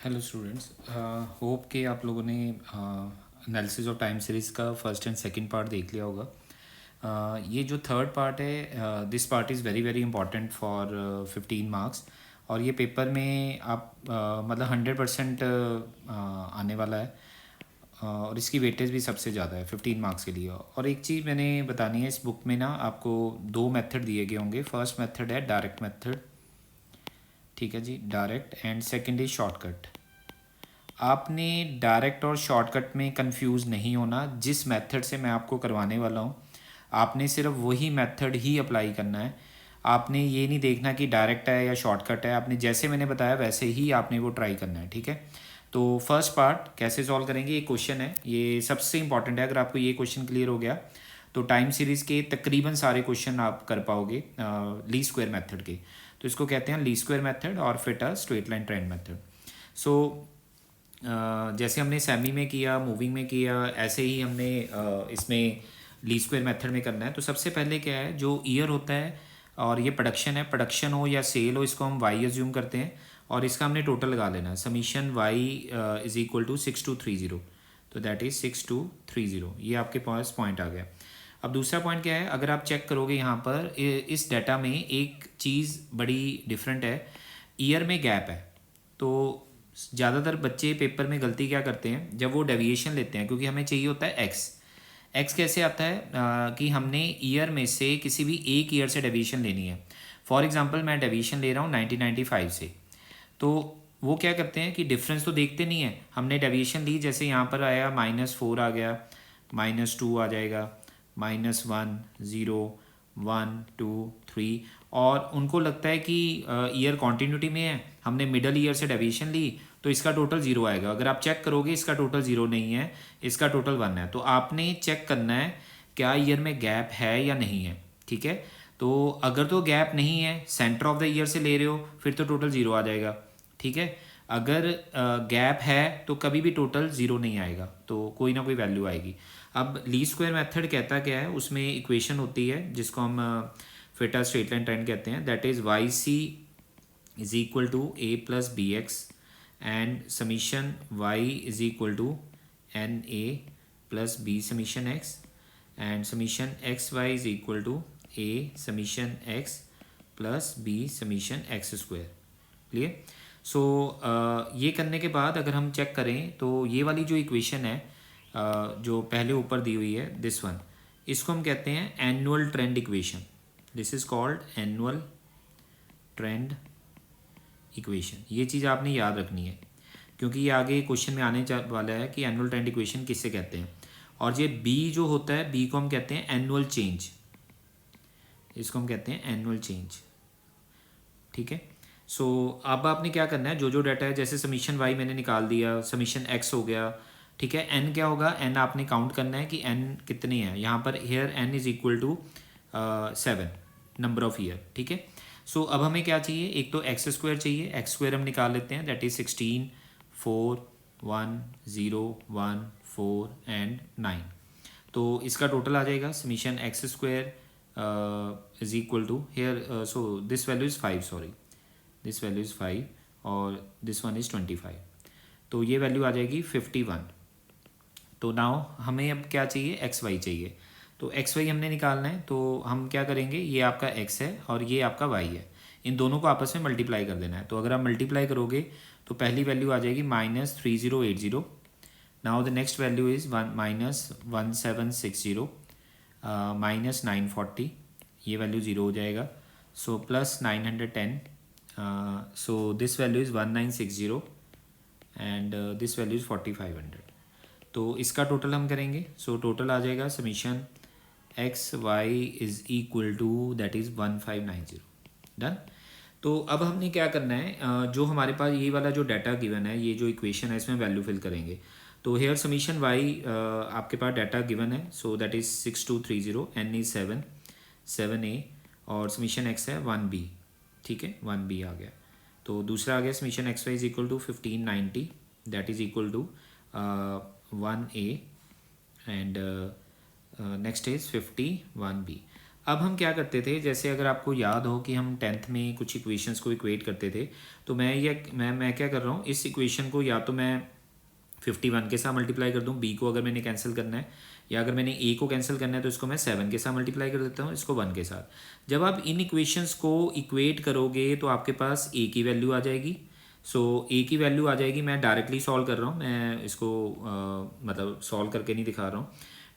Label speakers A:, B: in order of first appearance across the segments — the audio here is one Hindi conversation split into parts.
A: हेलो स्टूडेंट्स, होप कि आप लोगों ने एनालिसिस ऑफ टाइम सीरीज़ का फर्स्ट एंड सेकंड पार्ट देख लिया होगा। ये जो थर्ड पार्ट है, this part is very very important for 15 marks. और ये पेपर में आप मतलब 100% आने वाला है। और इसकी वेटेज भी सबसे ज़्यादा है 15 मार्क्स के लिए। और एक चीज़ मैंने बतानी है, इस बुक में ना आपको दो मेथड दिए गए होंगे। फर्स्ट मेथड है डायरेक्ट मेथड, ठीक है जी, direct, and second is shortcut. आपने डायरेक्ट और शॉर्टकट में कंफ्यूज नहीं होना। जिस मेथड से मैं आपको करवाने वाला हूँ, आपने सिर्फ वही मेथड ही अप्लाई करना है। आपने ये नहीं देखना कि डायरेक्ट है या शॉर्टकट है, आपने जैसे मैंने बताया वैसे ही आपने वो ट्राई करना है, ठीक है। तो फर्स्ट पार्ट कैसे सॉल्व करेंगे, ये क्वेश्चन है, ये सबसे इंपॉर्टेंट है। अगर आपको ये क्वेश्चन क्लियर हो गया तो टाइम सीरीज़ के तकरीबन सारे क्वेश्चन आप कर पाओगे ली स्क्वायर मेथड के। तो इसको कहते हैं ली स्क्वायर मेथड और fit a straight line trend method. So जैसे हमने सेमी में किया, मूविंग में किया, ऐसे ही हमने इसमें ली स्क्वायर मेथड में करना है। तो सबसे पहले क्या है, जो ईयर होता है और ये प्रोडक्शन है, प्रोडक्शन हो या सेल हो, इसको हम वाई एज्यूम करते हैं और इसका हमने टोटल लगा लेना है। Summation Y is equal to 6230, तो दैट इज़ 6230। ये आपके पास पॉइंट आ गया। अब दूसरा पॉइंट क्या है, अगर आप चेक करोगे यहाँ पर इस डाटा में एक चीज़ बड़ी डिफरेंट है, ईयर में गैप है। तो ज़्यादातर बच्चे पेपर में गलती क्या करते हैं, जब वो डेविएशन लेते हैं, क्योंकि हमें चाहिए होता है एक्स। एक्स कैसे आता है कि हमने ईयर में से किसी भी एक ईयर से डेविएशन लेनी है। फॉर एग्जांपल मैं डेविएशन ले रहा हूँ 1995 से। तो वो क्या करते हैं कि डिफरेंस तो देखते नहीं है, हमने डेविएशन ली, जैसे यहाँ पर आया -4 आ गया, -2 आ जाएगा, -1 0 1 2 3, और उनको लगता है कि ईयर कॉन्टीन्यूटी में है, हमने मिडल ईयर से डेविएशन ली तो इसका टोटल 0 आएगा। अगर आप चेक करोगे इसका टोटल 0 नहीं है, इसका टोटल 1 है। तो आपने चेक करना है क्या ईयर में गैप है या नहीं है, ठीक है। तो अगर तो गैप नहीं है, सेंटर ऑफ द ईयर से ले रहे हो, फिर तो टोटल 0 आ जाएगा, ठीक है। अगर गैप है तो कभी भी टोटल 0 नहीं आएगा, तो कोई ना कोई वैल्यू आएगी। अब ली स्क्वायर मेथड कहता क्या है, उसमें इक्वेशन होती है जिसको हम fit a straight line trend कहते हैं, that is y C is equal to A plus B x and summation Y is equal to n a plus b summation x and summation x Y is equal to a summation x plus b summation x square. Clear. So ये करने के बाद अगर हम चेक करें तो ये वाली जो इक्वेशन है जो पहले ऊपर दी हुई है, दिस वन, इसको हम कहते हैं annual trend equation. This is called annual trend equation. ये चीज़ आपने याद रखनी है क्योंकि ये आगे क्वेश्चन में आने वाला है कि एनुअल ट्रेंड इक्वेशन किससे कहते हैं। और ये बी जो होता है, बी को हम कहते हैं एनुअल चेंज, इसको हम कहते हैं एनुअल चेंज, ठीक है। सो अब आपने क्या करना है, जो जो डाटा है, जैसे समीशन वाई मैंने निकाल दिया, समीशन एक्स हो गया, ठीक है। एन क्या होगा, एन आपने काउंट करना है कि एन कितने हैं यहाँ पर। Here N is equal to 7 number of year, ठीक है। सो अब हमें क्या चाहिए, एक तो एक्स स्क्वायर चाहिए, एक्स स्क्वायर हम निकाल लेते हैं, दैट इज 16 4 1 0 1 4 एंड 9। तो इसका टोटल आ जाएगा summation x square is equal to here, so this value is 5, sorry, this value is 5 और दिस वन इज़ 25। तो ये वैल्यू आ जाएगी 51। तो नाउ हमें अब क्या चाहिए, एक्स वाई चाहिए। तो एक्स वाई हमने निकालना है, तो हम क्या करेंगे, ये आपका एक्स है और ये आपका वाई है, इन दोनों को आपस में मल्टीप्लाई कर देना है। तो अगर आप मल्टीप्लाई करोगे तो पहली वैल्यू आ जाएगी -3080। Now the next value is -1760 -940, ये वैल्यू 0 हो जाएगा। So plus 910, so this value is 1960 and this value is 4500। तो इसका टोटल हम करेंगे, सो टोटल आ जाएगा summation x Y is equal to that is 1590। Done. तो अब हमने क्या करना है, जो हमारे पास ये वाला जो डाटा गिवन है, ये जो इक्वेशन है, इसमें वैल्यू फिल करेंगे। तो हेयर समीशन वाई आपके पास डाटा गिवन है, so that is 6230, N is 7 7 A, और समीशन एक्स है 1 बी, ठीक है, 1 बी आ गया। तो दूसरा आ गया summation x Y is equal to 1590, that is equal to 1 A and next is 51 B. अब हम क्या करते थे, जैसे अगर आपको याद हो कि हम टेंथ में कुछ इक्वेशंस को इक्वेट करते थे, तो मैं क्या कर रहा हूँ, इस इक्वेशन को या तो मैं 51 के साथ मल्टीप्लाई कर दूँ, बी को अगर मैंने कैंसिल करना है, या अगर मैंने ए को कैंसिल करना है तो इसको मैं 7 के साथ मल्टीप्लाई कर देता हूँ, इसको 1 के साथ। जब आप इन इक्वेशंस को इक्वेट करोगे तो आपके पास ए की वैल्यू आ जाएगी। सो ए की वैल्यू आ जाएगी, मैं डायरेक्टली सॉल्व कर रहा हूँ, मैं इसको मतलब सॉल्व करके नहीं दिखा रहा हूँ।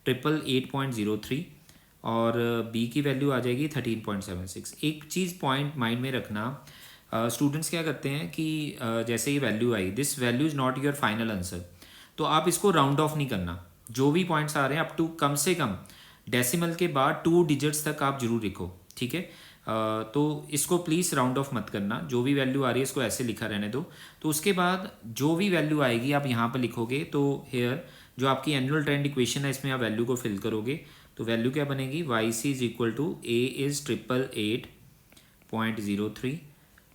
A: 888.03 और बी की वैल्यू आ जाएगी 13.76। एक चीज़ पॉइंट माइंड में रखना, स्टूडेंट्स क्या करते हैं कि जैसे ये value I, this value is not your final answer, तो आप इसको राउंड ऑफ नहीं करना। जो भी पॉइंट्स आ रहे हैं अप टू कम से कम डेसिमल के बाद 2 डिजिट्स तक आप जरूर लिखो, ठीक है। तो इसको प्लीज़ राउंड ऑफ मत करना, जो भी वैल्यू आ रही है इसको ऐसे लिखा रहने दो। तो उसके बाद जो भी वैल्यू आएगी आप यहाँ पर लिखोगे, तो हेयर जो आपकी एनुअल ट्रेंड इक्वेशन है इसमें आप वैल्यू को फिल करोगे, तो वैल्यू क्या बनेगी, Y C is equal to A is 888.03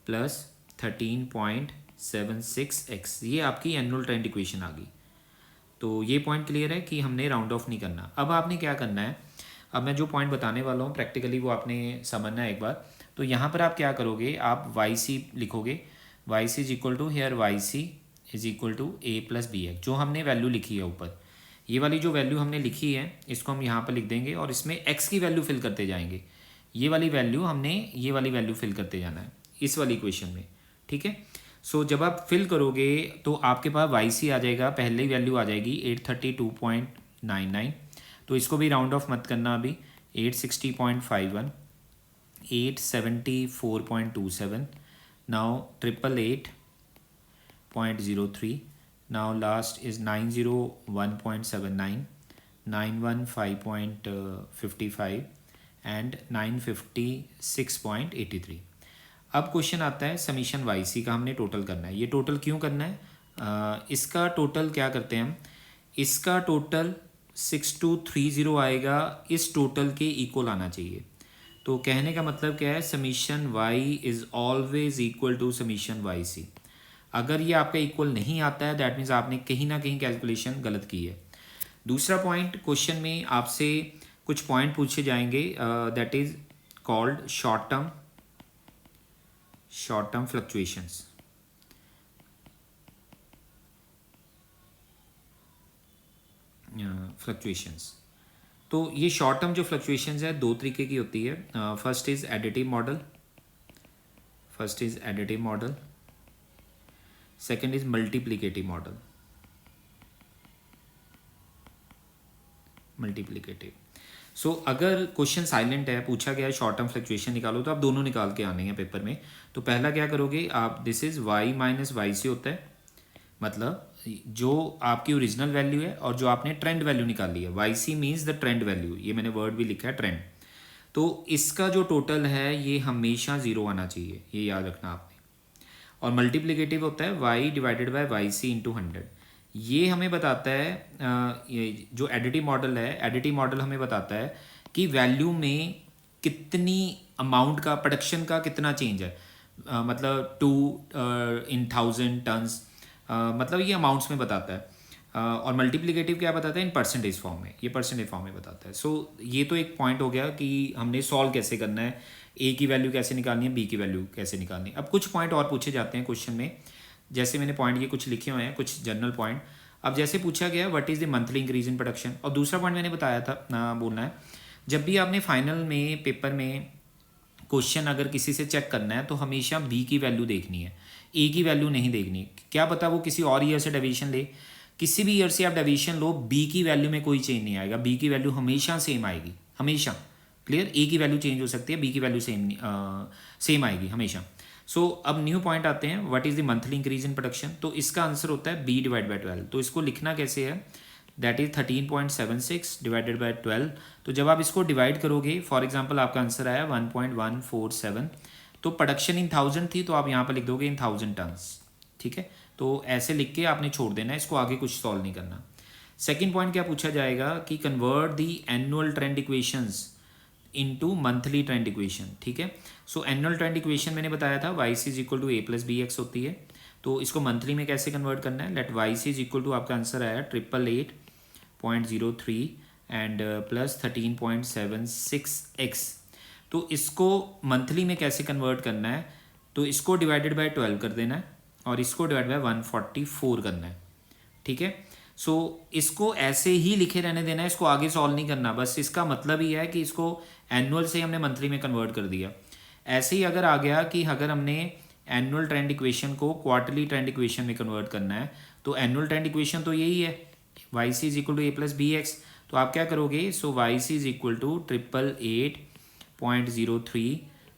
A: plus 13.76x, ये आपकी एनुअल ट्रेंड इक्वेशन आ गई। तो ये पॉइंट क्लियर है कि हमने राउंड ऑफ नहीं करना। अब आपने क्या करना है, अब मैं जो पॉइंट बताने वाला हूँ प्रैक्टिकली वो आपने समझना है एक बार। तो यहाँ पर आप क्या करोगे, आप वाई सी लिखोगे, Y C is equal to here Y C is equal to A plus B X, जो हमने वैल्यू लिखी है ऊपर, ये वाली जो वैल्यू हमने लिखी है इसको हम यहाँ पर लिख देंगे और इसमें एक्स की वैल्यू फिल करते जाएंगे। ये वाली वैल्यू हमने ये वाली वैल्यू फिल करते जाना है इस वाली इक्वेशन में, ठीक है। सो जब आप फिल करोगे तो आपके पास वाई सी आ जाएगा, पहले वैल्यू आ जाएगी 832.99, तो इसको भी राउंड ऑफ मत करना अभी, 860.51, 874.27, now 888.03, now last is 901.79, 915.55 and 956.83। अब क्वेश्चन आता है समीशन वाई सी का हमने टोटल करना है। ये टोटल क्यों करना है, इसका टोटल क्या करते हैं हम, इसका टोटल 6230 आएगा, इस टोटल के इक्वल आना चाहिए। तो कहने का मतलब क्या है, summation Y is always equal to summation Y C. अगर ये आपका इक्वल नहीं आता है दैट मीन्स आपने कहीं ना कहीं कैलकुलेशन गलत की है। दूसरा पॉइंट, क्वेश्चन में आपसे कुछ पॉइंट पूछे जाएंगे that is called short term fluctuations. तो ये शॉर्ट टर्म जो फ्लक्चुएशंस है दो तरीके की होती है। First is additive model, second is multiplicative model. So अगर क्वेश्चन साइलेंट है, पूछा गया है शॉर्ट टर्म फ्लक्चुएशन निकालो, तो आप दोनों निकाल के आने हैं पेपर में। तो पहला क्या करोगे आप, this is Y minus Y C होता है, मतलब जो आपकी ओरिजिनल वैल्यू है और जो आपने ट्रेंड वैल्यू निकाली है, Y C means the trend value, ये मैंने वर्ड भी लिखा है ट्रेंड। तो इसका जो टोटल है ये हमेशा जीरो आना चाहिए, ये याद रखना आपने। और मल्टीप्लिकेटिव होता है Y divided by Y C into 100। ये हमें बताता है ये जो एडिटिव मॉडल है, एडिटिव मॉडल हमें बताता है कि वैल्यू में कितनी अमाउंट का, प्रोडक्शन का कितना चेंज है, मतलब 2 in 1000 टन्स, मतलब ये अमाउंट्स में बताता है। और मल्टीप्लिकेटिव क्या बताता है, इन परसेंटेज फॉर्म में, ये परसेंटेज फॉर्म में बताता है। सो ये तो एक पॉइंट हो गया कि हमने सॉल्व कैसे करना है, ए की वैल्यू कैसे निकालनी है, बी की वैल्यू कैसे निकालनी है। अब कुछ पॉइंट और पूछे जाते हैं क्वेश्चन में, जैसे मैंने पॉइंट ये कुछ लिखे हुए हैं, कुछ जनरल पॉइंट। अब जैसे पूछा गया what is the monthly increase in production, और दूसरा पॉइंट मैंने बताया था बोलना है, जब भी आपने फाइनल में पेपर में क्वेश्चन अगर किसी से चेक करना है तो हमेशा बी की वैल्यू देखनी है, ए की वैल्यू नहीं देखनी। क्या पता वो किसी और ईयर से डेविएशन ले, किसी भी ईयर से आप डेविएशन लो, बी की वैल्यू में कोई चेंज नहीं आएगा, बी की वैल्यू हमेशा सेम आएगी, हमेशा। क्लियर, ए की वैल्यू चेंज हो सकती है, बी की वैल्यू सेम आएगी हमेशा। सो अब न्यू पॉइंट आते हैं, what is the monthly increase in production. तो इसका आंसर होता है बी डिवाइड बाई 12। तो इसको लिखना कैसे है, दैट इज 13.76 डिवाइडेड बाई 12। तो जब आप इसको डिवाइड करोगे, फॉर एग्जाम्पल आपका आंसर आया 1.147, तो प्रोडक्शन इन 1000 थी, तो आप यहाँ पर लिख दोगे इन 1000 टन्स, ठीक है। तो ऐसे लिख के आपने छोड़ देना है, इसको आगे कुछ सॉल्व नहीं करना। सेकेंड पॉइंट क्या पूछा जाएगा कि convert the annual trend equations into monthly trend equation, ठीक है। सो एनुअल ट्रेंड इक्वेशन मैंने बताया था Y C is equal to A plus B X होती है, तो इसको मंथली में कैसे कन्वर्ट करना है, let Y C is equal to, आपका आंसर आया 888.03 एंड प्लस 13.76x तो इसको मंथली में कैसे कन्वर्ट करना है, तो इसको डिवाइडेड बाय 12 कर देना है और इसको डिवाइड बाय 144 करना है, ठीक है। सो इसको ऐसे ही लिखे रहने देना है, इसको आगे सॉल्व नहीं करना, बस इसका मतलब ही है कि इसको एनुअल से हमने मंथली में कन्वर्ट कर दिया। ऐसे ही अगर आ गया कि अगर हमने एनुअल ट्रेंड इक्वेशन को क्वार्टरली ट्रेंड इक्वेशन में कन्वर्ट करना है, तो एनुअल ट्रेंड इक्वेशन तो यही है, Y C is equal to A plus B x. तो आप क्या करोगे, so y C is equal to 888.03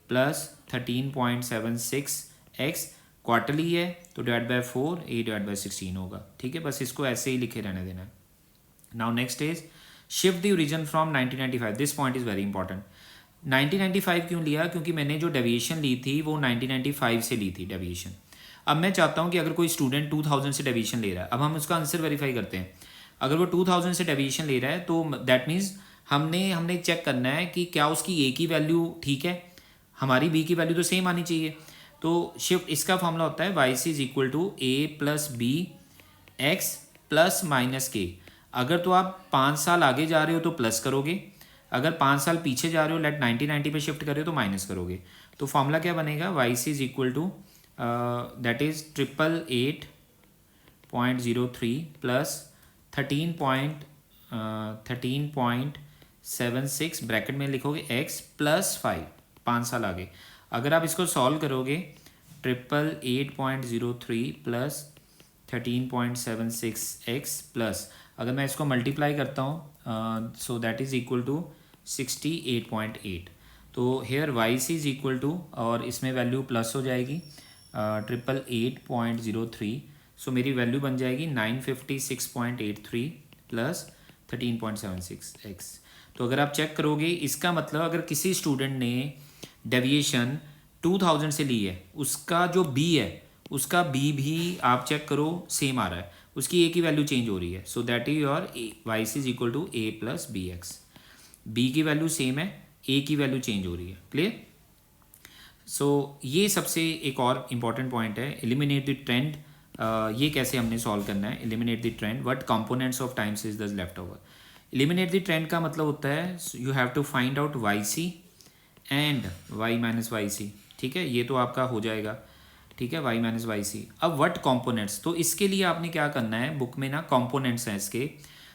A: plus 13.76 x, quarterly है तो divide by 4, a divide by 16 होगा, ठीक है। बस इसको ऐसे ही लिखे रहने देना है। Now next is shift the origin from 1995। This point is very important. 1995 क्यों लिया, क्योंकि मैंने जो डेविएशन ली थी वो 1995 से ली थी डेविएशन। अब मैं चाहता हूँ कि अगर कोई स्टूडेंट 2000 से डेविएशन ले रहा है, अब हम उसका आंसर वेरीफाई करते हैं। अगर वो 2000 से डेविएशन ले रहा है तो दैट मीन्स हमने चेक करना है कि क्या उसकी ए की वैल्यू ठीक है, हमारी बी की वैल्यू तो सेम आनी चाहिए। तो शिफ्ट इसका फॉर्मूला होता है Y C is equal to A plus B X plus minus K. अगर तो आप 5 साल आगे जा रहे हो तो प्लस करोगे, अगर 5 साल पीछे जा रहे हो लेट 1990 पे शिफ्ट कर रहे हो तो माइनस करोगे। तो फॉर्मूला क्या बनेगा, Y C is equal to that is 888.03 plus 13.76 bracket में लिखोगे एक्स प्लस 5, 5 साल आगे। अगर आप इसको सॉल्व करोगे 888.03 प्लस 13.76 एक्स प्लस, अगर मैं इसको मल्टीप्लाई करता हूँ so that is equal to 68.8। तो here Y C is equal to, और इसमें वैल्यू प्लस हो जाएगी 888.03, सो मेरी वैल्यू बन जाएगी 956.83 प्लस 13.76 एक्स। तो अगर आप चेक करोगे इसका मतलब अगर किसी स्टूडेंट ने डेविएशन 2000 से ली है, उसका जो बी है उसका बी भी आप चेक करो सेम आ रहा है, उसकी ए की वैल्यू चेंज हो रही है। So that is your Y C is equal to A plus B X. B की वैल्यू सेम है, ए की वैल्यू चेंज हो रही है। क्लियर। सो ये सबसे एक और इम्पॉर्टेंट पॉइंट है, एलिमिनेट द ट्रेंड। ये कैसे हमने सॉल्व करना है, eliminate the trend, what components of times is the left over. Eliminate the trend का मतलब होता है you have to find out Y C and Y minus Y C, ठीक है, ये तो आपका हो जाएगा, ठीक है, वाई माइनस वाई सी। अब व्हाट कंपोनेंट्स, तो इसके लिए आपने क्या करना है, बुक में ना कंपोनेंट्स हैं, इसके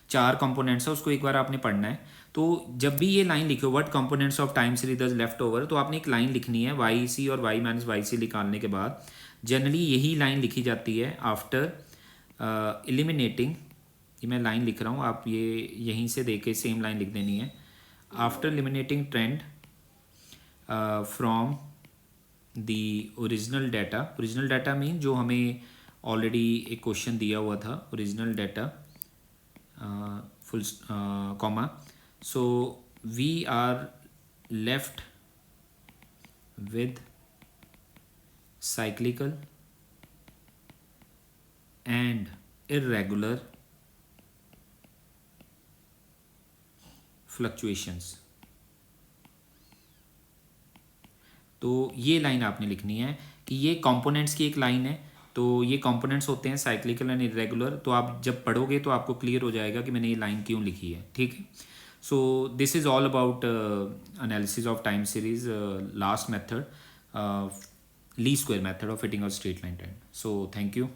A: 4 कंपोनेंट्स है, उसको एक बार आपने पढ़ना है। तो जब भी ये लाइन लिखो what components of time series is left over, तो आपने एक लाइन लिखनी है वाई सी और वाई माइनस वाई सी निकालने के बाद। जनरली यही लाइन लिखी जाती है आफ्टर एलिमिनेटिंग, ये मैं लाइन लिख रहा हूँ, आप ये यहीं से देख के सेम लाइन लिख देनी है। After eliminating trend from the original data, original data mean जो हमें ऑलरेडी एक क्वेश्चन दिया हुआ था, original data full comma, so we are left with cyclical and irregular fluctuations। तो ये लाइन आपने लिखनी है कि ये कंपोनेंट्स की एक लाइन है, तो ये कंपोनेंट्स होते हैं साइक्लिकल एंड इरेगुलर। तो आप जब पढ़ोगे तो आपको क्लियर हो जाएगा कि मैंने ये लाइन क्यों लिखी है, ठीक है। So this is all about analysis of time series, last method, least square method of fitting a straight line trend. So thank you.